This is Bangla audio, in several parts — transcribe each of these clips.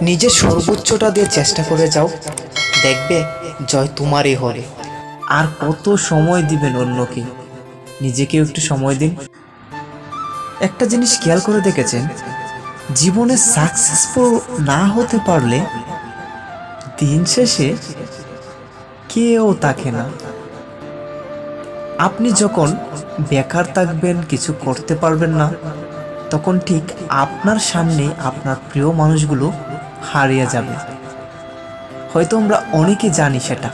নিজের সর্বোচ্চটা দিয়ে চেষ্টা করে যাও, দেখবে জয় তোমারই হবে। আর কত সময় দিবেন অন্যকে, নিজেকেও একটু সময় দিন। একটা জিনিস খেয়াল করে দেখেছেন, জীবনে সাকসেসফুল না হতে পারলে দিন শেষে কেউ থাকে না। আপনি যখন বেকার থাকবেন, কিছু করতে পারবেন না, তখন ঠিক আপনার সামনে আপনার প্রিয় মানুষগুলো হারিয়ে যাবে। হয়তো আমরা অনেকে জানি সেটা,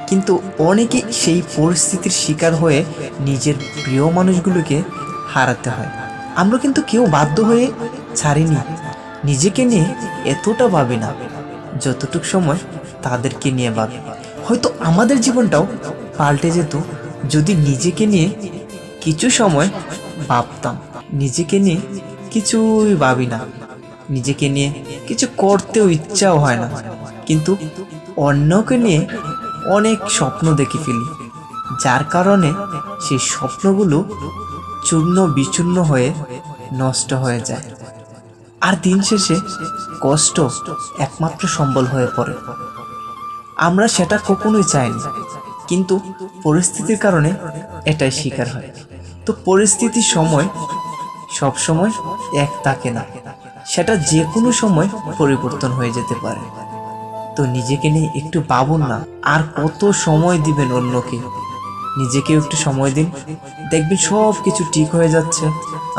কিন্তু অনেকে সেই পরিস্থিতির শিকার হয়ে নিজের প্রিয় মানুষগুলোকে হারাতে হয়। আমরা কিন্তু কেউ বাধ্য হয়ে ছাড়িনি, নিজেকে নিয়ে এতটা ভাবি না যতটুকু সময় তাদেরকে নিয়ে ভাবি। হয়তো আমাদের জীবনটাও পাল্টে যেত যদি নিজেকে নিয়ে কিছু সময় ভাবতাম। নিজেকে নিয়ে কিছুই ভাবি না, নিজেকে নিয়ে কিছু করতেও ইচ্ছাও হয় না, কিন্তু অন্যকে নিয়ে অনেক স্বপ্ন দেখে ফেলি, যার কারণে সেই স্বপ্নগুলো চূর্ণ বিচূর্ণ হয়ে নষ্ট হয়ে যায়। আর দিন শেষে কষ্ট একমাত্র সম্বল হয়ে পড়ে। আমরা সেটা কখনোই চাইনি, কিন্তু পরিস্থিতির কারণে এটাই শিকার হয়। তো পরিস্থিতির সময় সব সময় এক থাকে না, সেটা যে কোনো সময় পরিবর্তন হয়ে যেতে পারে। তো নিজেকে নিয়ে একটু ভাবুন না, আর কত সময় দিবেন অন্যকে, নিজেকেও একটু সময় দিন, দেখবেন সব কিছু ঠিক হয়ে যাচ্ছে।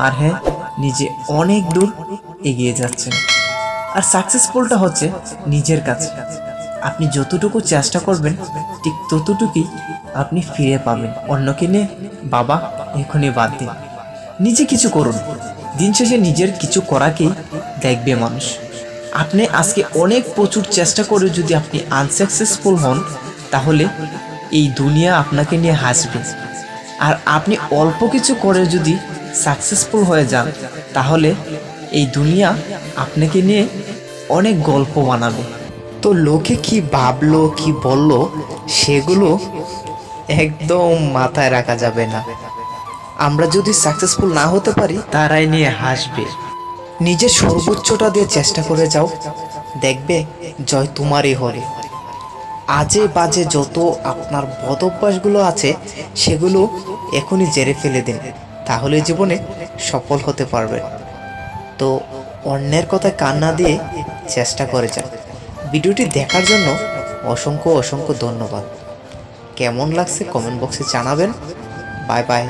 আর হ্যাঁ, নিজে অনেক দূর এগিয়ে যাচ্ছেন। আর সাকসেসফুলটা হচ্ছে নিজের কাছে। আপনি যতটুকু চেষ্টা করবেন ঠিক ততটুকুই আপনি ফিরে পাবেন। অন্যকে নিয়ে বাবা এখনই বাদ দিন, নিজে কিছু করুন। দিন শেষে নিজের কিছু করাকেই দেখবে মানুষ। আপনি আজকে অনেক প্রচুর চেষ্টা করে যদি আপনি আনসাকসেসফুল হন, তাহলে এই দুনিয়া আপনাকে নিয়ে হাসবে। আর আপনি অল্প কিছু করে যদি সাকসেসফুল হয়ে যান, তাহলে এই দুনিয়া আপনাকে নিয়ে অনেক গল্প বানাবে। তো লোকে কি ভাবলো কি বললো সেগুলো একদম মাথায় রাখা যাবে না। আমরা যদি সাকসেসফুল না হতে পারি, তারাই নিয়ে হাসবে। নিজের সর্বোচ্চটা দিয়ে চেষ্টা করে যাও, দেখবে জয় তোমারই হবে। আজে বাজে যত আপনার বদ অভ্যাসগুলো আছে সেগুলো এখনই জেরে ফেলে দিন, তাহলে জীবনে সফল হতে পারবেন। তো অন্যের কথায় কান না দিয়ে চেষ্টা করে যান। ভিডিওটি দেখার জন্য অসংখ্য অসংখ্য ধন্যবাদ। কেমন লাগছে কমেন্ট বক্সে জানাবেন। Bye bye.